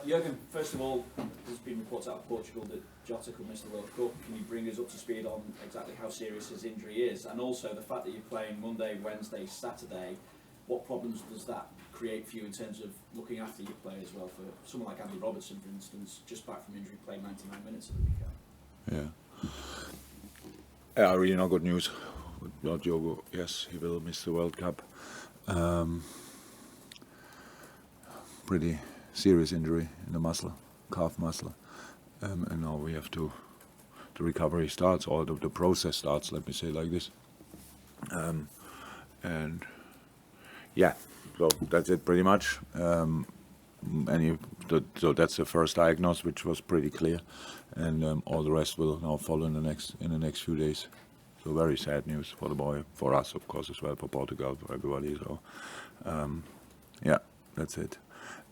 Jurgen, first of all, there's been reports out of Portugal that Jota could miss the World Cup. Can you bring us up to speed on exactly how serious his injury is? And also the fact that you're playing Monday, Wednesday, Saturday, what problems does that create for you in terms of looking after your players? Well, for someone like Andy Robertson, for instance, just back from injury, played 99 minutes at the weekend. Yeah, really not good news. Diogo, yes, he will miss the World Cup. Pretty serious injury in the muscle, calf muscle, and now we have to. The recovery starts, or the process starts. Let me say like this, and yeah, so that's it pretty much. So that's the first diagnosis, which was pretty clear, and all the rest will now follow in the next few days. So very sad news for the boy, for us of course as well, for Portugal, for everybody. So yeah, that's it.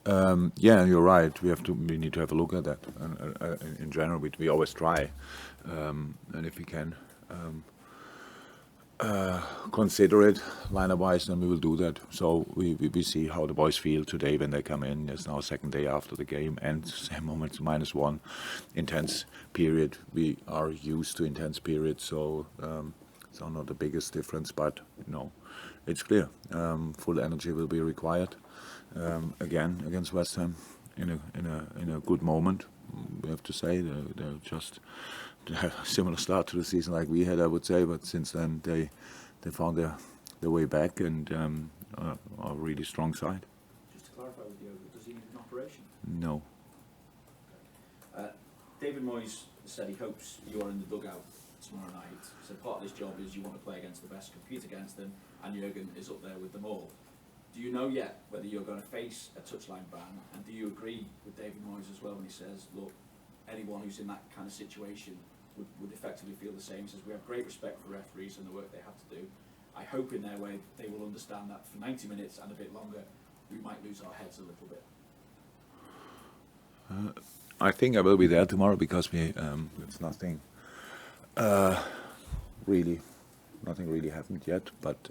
Yeah, you're right. We need to have a look at that. And in general, we always try, and if we can consider it lineup-wise, then we will do that. So we see how the boys feel today when they come in. It's now second day after the game, and same moment -1 intense period. We are used to intense periods, so it's not the biggest difference, but it's clear. Full energy will be required. Again against West Ham in a good moment, we have to say. They're just a similar start to the season like we had, I would say, but since then they found their way back and are a really strong side. Just to clarify with you, does he need an operation? No. David Moyes said he hopes you are in the dugout tomorrow night. So part of this job is you want to play against the best, compete against them, and Jurgen is up there with them all. Do you know yet whether you're going to face a touchline ban, and do you agree with David Moyes as well when he says, look, anyone who's in that kind of situation would effectively feel the same? He says, we have great respect for referees and the work they have to do. I hope in their way they will understand that for 90 minutes and a bit longer, we might lose our heads a little bit. I think I will be there tomorrow because it's nothing really happened yet, but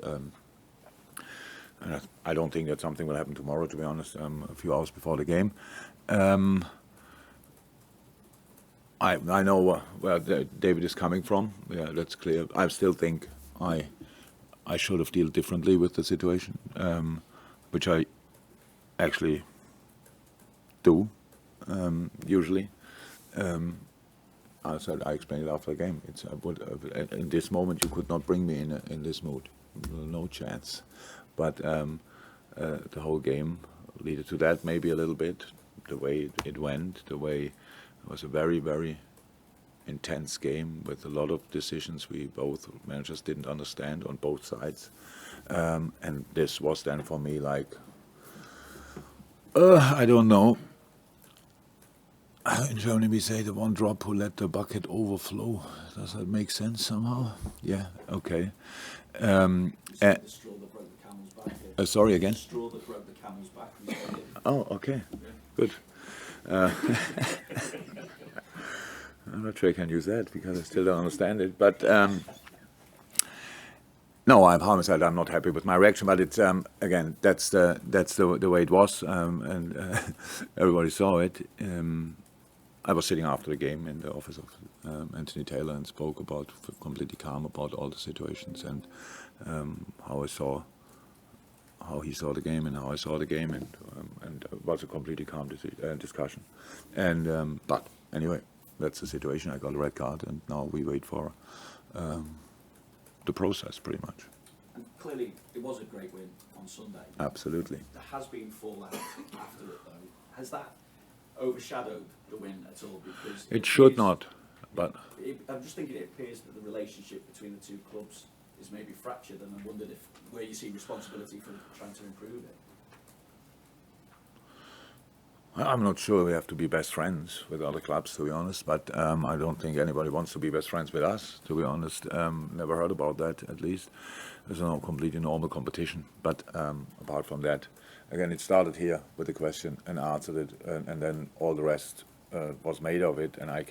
I don't think that something will happen tomorrow, to be honest, a few hours before the game. I know where David is coming from. Yeah, that's clear. I still think I should have dealt differently with the situation, which I actually do usually. I said I explained it after the game. In this moment you could not bring me in this mood, no chance. But the whole game led to that, maybe a little bit. The way it went, the way it was a very, very intense game with a lot of decisions we both managers didn't understand on both sides. And this was then for me like, I don't know. In Germany we say the one drop who let the bucket overflow. Does that make sense somehow? Yeah, okay. Sorry again? The straw that broke the camel's back. Oh, okay. Yeah. Good. I'm not sure I can use that because I still don't understand it. But no, I promise that I'm not happy with my reaction. But it's again, that's the way it was, and everybody saw it. I was sitting after the game in the office of Anthony Taylor and spoke about completely calm about all the situations and how he saw the game and how I saw the game, and it was a completely calm discussion. And but anyway, that's the situation. I got a red card, and now we wait for the process, pretty much. And clearly, it was a great win on Sunday. Absolutely. There has been fallout after it, though. Has that overshadowed the win at all? Because it should not, but I'm just thinking it appears that the relationship between the two clubs is maybe fractured, and I wondered where you see responsibility for trying to improve it. I'm not sure we have to be best friends with other clubs, to be honest, but I don't think anybody wants to be best friends with us, to be honest. Never heard about that, at least. It's a completely normal competition. But apart from that, again, it started here with the question and answered it, and then all the rest was made of it, and I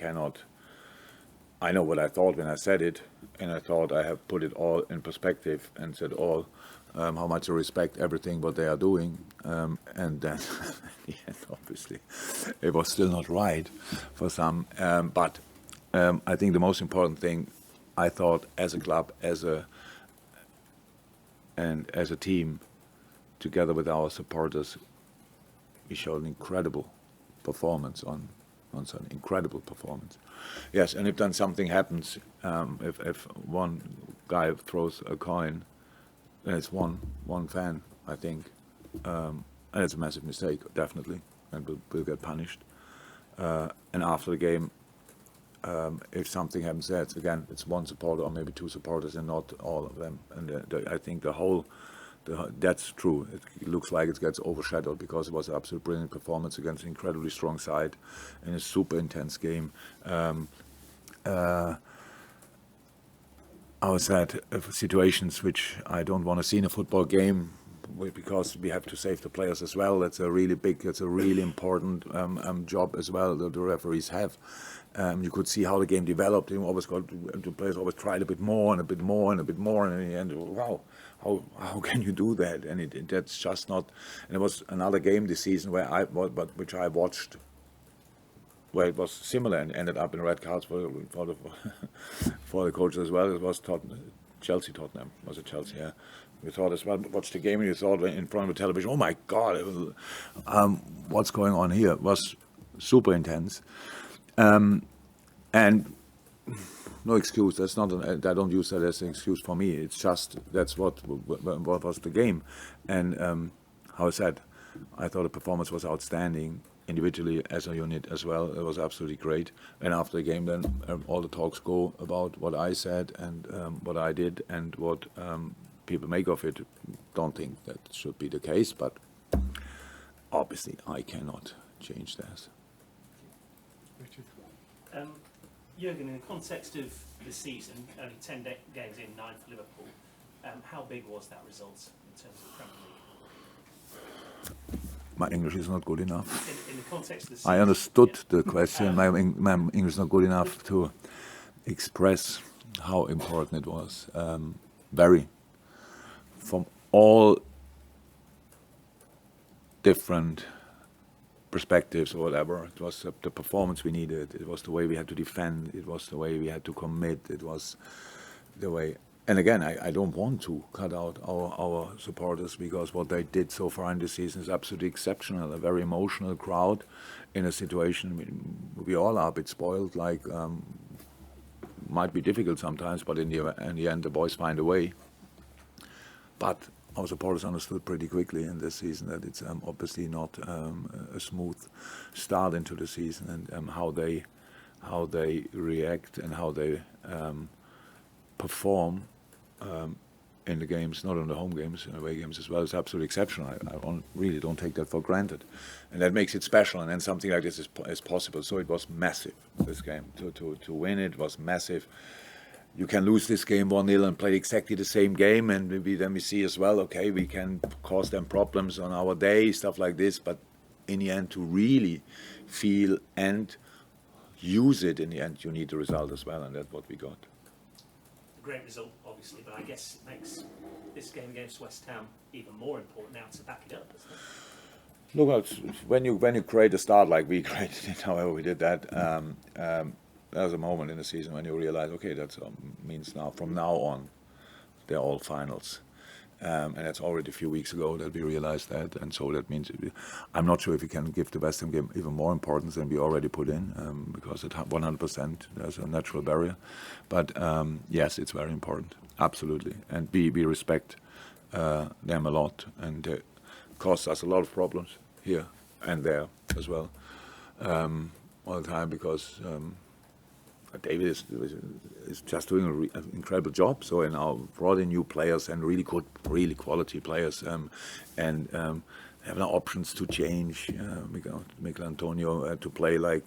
know what I thought when I said it, and I thought I have put it all in perspective and said how much I respect everything what they are doing, and then at the end, obviously, it was still not right for some. But I think the most important thing, I thought, as a club, as a team, together with our supporters, we showed an incredible performance on Sunday. Incredible performance. Yes, and if then something happens, if one guy throws a coin, then it's one fan, I think, and it's a massive mistake, definitely, and will get punished. And after the game, if something happens there, it's one supporter or maybe two supporters and not all of them. And I think that's true. It looks like it gets overshadowed because it was an absolute brilliant performance against an incredibly strong side in a super intense game. I was at situations which I don't want to see in a football game, because we have to save the players as well. It's a really important job as well that the referees have. You could see how the game developed. The players always tried a bit more and a bit more and a bit more, and in the end, wow, how can you do that? And that's just not. And there was another game this season which I watched, where it was similar and ended up in red cards for the coaches as well. It was Tottenham. Was it Chelsea? Yeah. We thought as well, watched the game and you thought in front of the television, oh my God, what's going on here? It was super intense. And no excuse. That's not. I don't use that as an excuse for me. It's just that's what was the game. And how I said, I thought the performance was outstanding individually as a unit as well. It was absolutely great. And after the game, then all the talks go about what I said and what I did and what people make of it. Don't think that should be the case, but obviously I cannot change that. Jurgen, in the context of the season, only 10 games in, 9 for Liverpool, how big was that result in terms of Premier League? My English is not good enough. In the context of the season, I understood the question. My English is not good enough to express how important it was. Very. From all different perspectives or whatever, it was the performance we needed. It was the way we had to defend. It was the way we had to commit. It was the way. And again, I don't want to cut out our supporters, because what they did so far in this season is absolutely exceptional. A very emotional crowd in a situation we all are a bit spoiled. Like might be difficult sometimes, but in the end, the boys find a way. But our supporters understood pretty quickly in this season that it's obviously not a smooth start into the season, and how they react and how they perform in the games, not on the home games, in away games as well, is absolutely exceptional. I really don't take that for granted, and that makes it special. And then something like this is possible. So it was massive, this game. To win it was massive. You can lose this game 1-0 and play exactly the same game, and then we see as well, okay, we can cause them problems on our day, stuff like this, but in the end, to really feel and use it in the end, you need the result as well, and that's what we got. A great result, obviously, but I guess it makes this game against West Ham even more important now to back it up, doesn't it? Look, when you create a start like we created it, however we did that, there's a moment in the season when you realize, okay, that means now, from now on, they're all finals. And that's already a few weeks ago that we realized that. And so that means, I'm not sure if we can give the West Ham game even more importance than we already put in, because at 100% there's a natural barrier. But yes, it's very important, absolutely. And we respect them a lot, and it costs us a lot of problems here and there as well, all the time, because David is just doing an incredible job. So, now brought in new players and really good, really quality players, and have now options to change. Mikel Antonio had to play like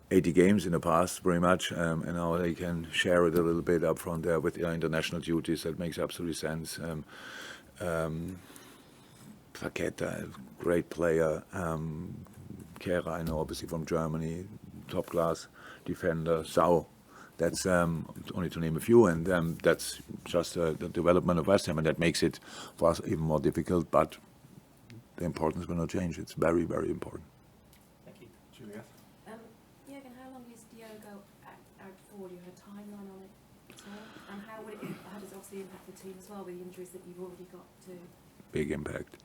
80 games in the past, pretty much, and now they can share it a little bit up front there with international duties. That makes absolutely sense. Paqueta, great player. Kehrer, I know, obviously from Germany, top class defender. Sau, that's only to name a few, and that's just the development of West Ham, and that makes it for us even more difficult, but the importance will not change. It's very, very important. Thank you. before. Do you have a timeline on it at all? And how would it, how does it obviously impact the team as well with the injuries that you've already got too? Big impact.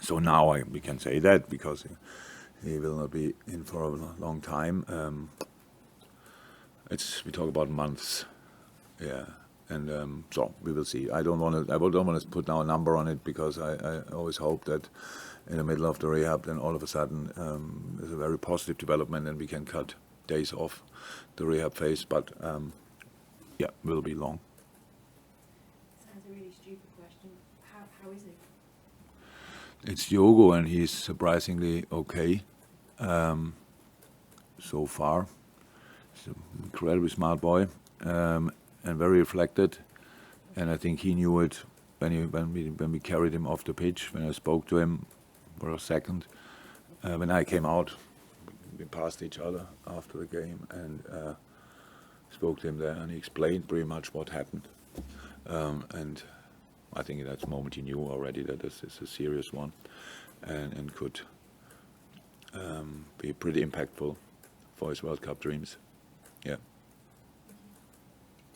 So now we can say that because he will not be in for a long time. We talk about months, yeah, and so we will see. I don't want to put now a number on it because I always hope that in the middle of the rehab, then all of a sudden there's a very positive development and we can cut days off the rehab phase. But yeah, will be long. Sounds a really stupid question. How is he? It's Diogo, and he's surprisingly okay so far. He's an incredibly smart boy and very reflected. And I think he knew it when we carried him off the pitch. When I spoke to him for a second, when I came out, we passed each other after the game and spoke to him there, and he explained pretty much what happened. And I think at that moment he knew already that this is a serious one and could be pretty impactful for his World Cup dreams. Yeah.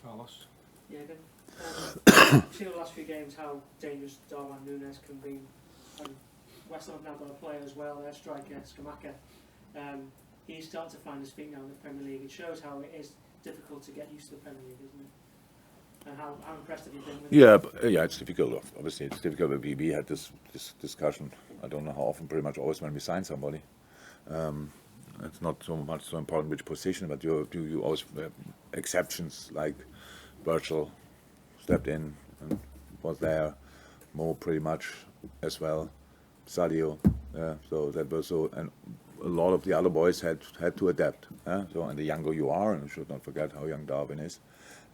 Carlos. Yeah, then. Seen the last few games how dangerous Darwin Núñez can be. And West Ham have now got a player as well, their striker, Skamaka. He's starting to find his feet now in the Premier League. It shows how it is difficult to get used to the Premier League, isn't it? And how impressed have you been with Yeah, yeah, it's difficult. Obviously, it's difficult. We had this discussion. I don't know how often. Pretty much always when we sign somebody. It's not so much so important which position, but you always exceptions like Virgil stepped in and was there. Mo pretty much as well. Sadio. So that was so, and a lot of the other boys had to adapt. So, and the younger you are, and you should not forget how young Darwin is.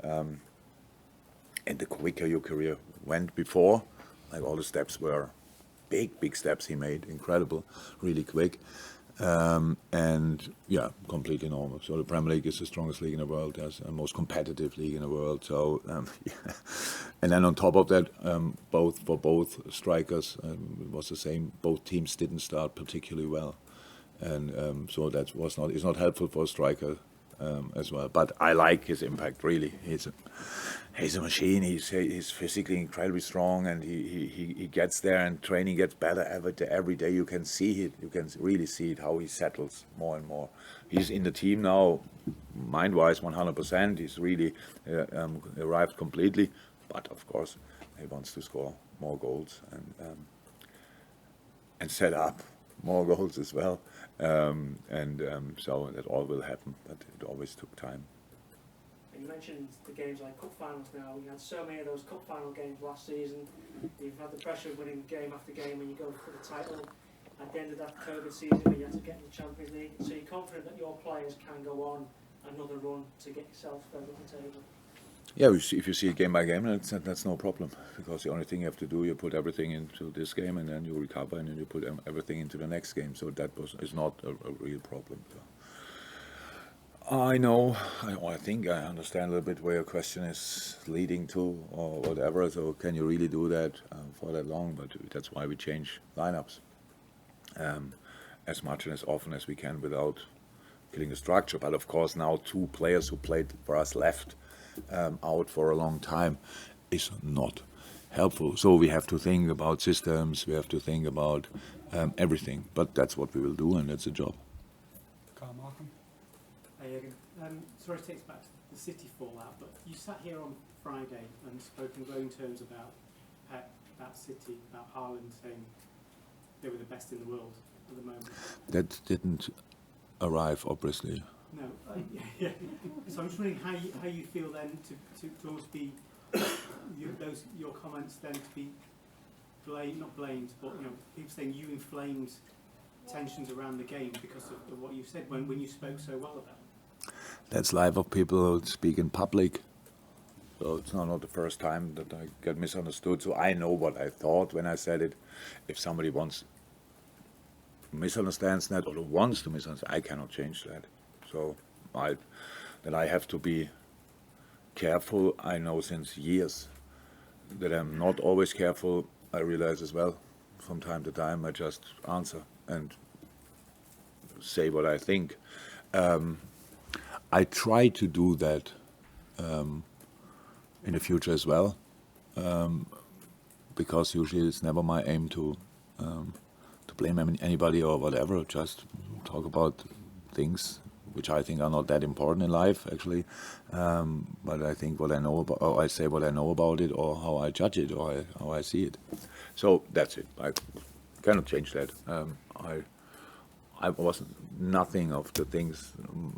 And the quicker your career went before, like all the steps were big steps he made, incredible, really quick. And yeah, completely normal. So the Premier League is the strongest league in the world, there's the most competitive league in the world. So yeah. And then on top of that, for both strikers, it was the same. Both teams didn't start particularly well, and so that is not helpful for a striker as well. But I like his impact really. He's a machine. He's physically incredibly strong, and he gets there, and training gets better every day. You can see it. You can really see it how he settles more and more. He's in the team now, mind-wise, 100%. He's really arrived completely, but of course he wants to score more goals and set up more goals as well. So that all will happen, but it always took time. You mentioned the games like cup finals now. We had so many of those cup final games last season. You've had the pressure of winning game after game when you go for the title. At the end of that COVID season where you had to get in the Champions League. So you're confident that your players can go on another run to get yourself further at the table? Yeah, if you see it game by game, that's no problem. Because the only thing you have to do, you put everything into this game and then you recover and then you put everything into the next game. So that is not a real problem. So. I know, I think I understand a little bit where your question is leading to or whatever, so can you really do that for that long? But that's why we change lineups as much and as often as we can without killing the structure. But of course now 2 players who played for us left out for a long time is not helpful. So we have to think about systems, we have to think about everything, but that's what we will do and that's the job. Carl Markham. Hey Jurgen, sorry to take us back to the City fallout, but you sat here on Friday and spoke in glowing terms about Pep, about City, about Haaland, saying they were the best in the world at the moment. That didn't arrive, obviously. No, yeah. So I'm just wondering how you feel then to almost be your comments then to be not blamed, but people saying you inflamed tensions around the game because of what you said when you spoke so well about it. That's life of people who speak in public. So it's not the first time that I get misunderstood. So I know what I thought when I said it. If somebody misunderstands that or wants to misunderstand, I cannot change that. So I have to be careful. I know since years that I'm not always careful. I realize as well from time to time I just answer and say what I think. I try to do that in the future as well, because usually it's never my aim to blame anybody or whatever. Just talk about things which I think are not that important in life, actually. But I think what I know about, or I say what I know about it, or how I judge it, or how I see it. So that's it. I cannot change that. I wasn't. Nothing of the things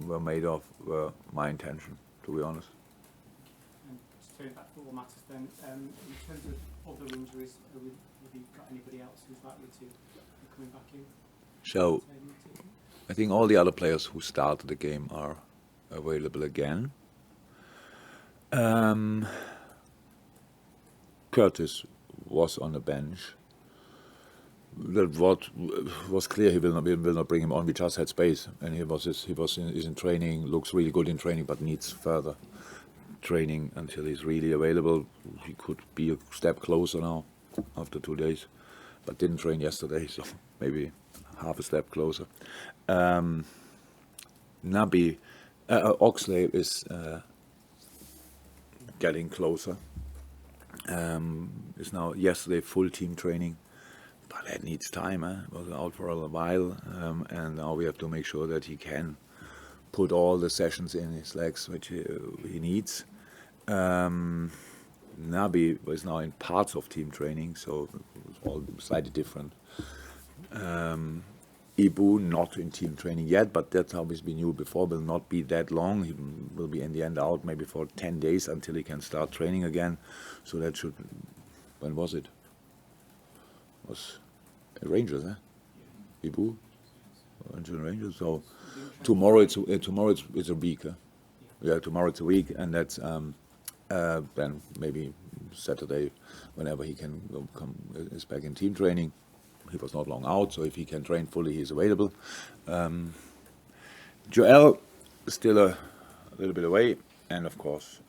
were made of were my intention, to be honest. And to turn back to football matters then, in terms of other injuries, have you got anybody else who's likely to be coming back in? So I think all the other players who started the game are available again. Curtis was on the bench. That what was clear, he will not bring him on. We just had space, and he's in training. Looks really good in training, but needs further training until he's really available. He could be a step closer now after 2 days, but didn't train yesterday, so maybe half a step closer. Naby Oxley is getting closer. Is now yesterday full team training. But that needs time. Was out for a while, and now we have to make sure that he can put all the sessions in his legs which he needs. Naby was now in parts of team training, so it's all slightly different. Ibu not in team training yet, but that's how we knew before. Will not be that long. He will be in the end out maybe for 10 days until he can start training again. So that should. When was it? Was Rangers, Ibu, Rangers. So tomorrow it's a week. Yeah, tomorrow it's a week, and that's then maybe Saturday, whenever he can come is back in team training. He was not long out, so if he can train fully, he's available. Joel is still a little bit away, and of course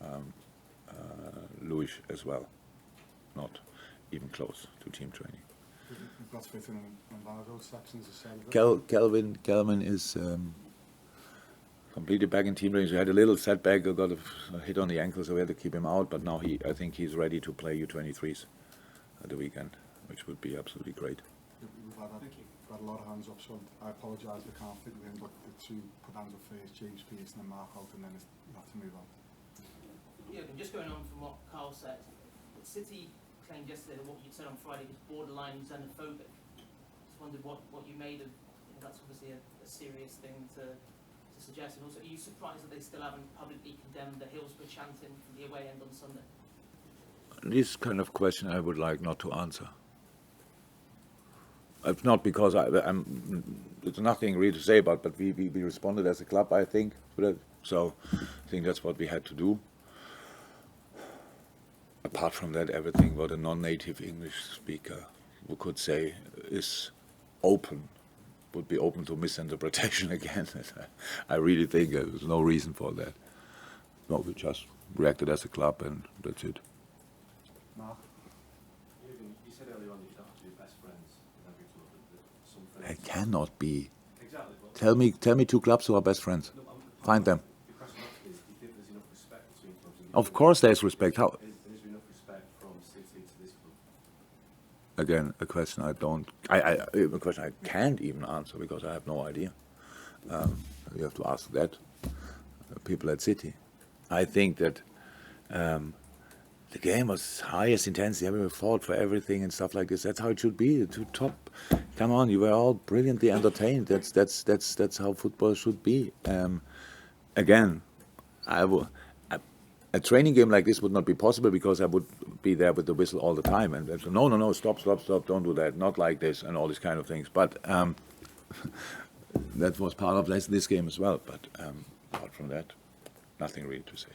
Luis as well, not even close to team training. You've got to fit in embargo sections, as said. Kelvin is completely back in team training. So he had a little setback, got a hit on the ankle, so we had to keep him out. But now I think he's ready to play U23s at the weekend, which would be absolutely great. We've had a lot of hands up, so I apologise we can't fit with him, but the two put hands up first, James Pearce and then Mark out, and then you have to move on. Yeah, and just going on from what Carl said, City claimed yesterday that what you said on Friday was borderline xenophobic. Just wondered what you made of, that's obviously a serious thing to suggest. And also, are you surprised that they still haven't publicly condemned the Hillsborough chanting from the away end on Sunday? This kind of question I would like not to answer. It's not because there's nothing really to say about, but we responded as a club, I think, to that. So I think that's what we had to do. Apart from that, everything what a non-native English speaker who could say is would be open to misinterpretation again. I really think there's no reason for that. No, we just reacted as a club, and that's it. Mark? You said earlier on that you don't have to be best friends with every club. Some friends. It cannot be. Exactly. Tell me two clubs who are best friends. No, Find them. The question is, do you think there's enough respect between clubs? Of course there's respect. How? Is there enough respect from City to this club? Again, a question a question I can't even answer because I have no idea. You have to ask that people at City. I think that the game was highest intensity. We fought for everything and stuff like this. That's how it should be. To top, come on, you were all brilliantly entertained. That's how football should be. Again, a training game like this would not be possible because I would be there with the whistle all the time and say, no, stop, don't do that, not like this, and all these kind of things. But that was part of this game as well. But apart from that, nothing really to say.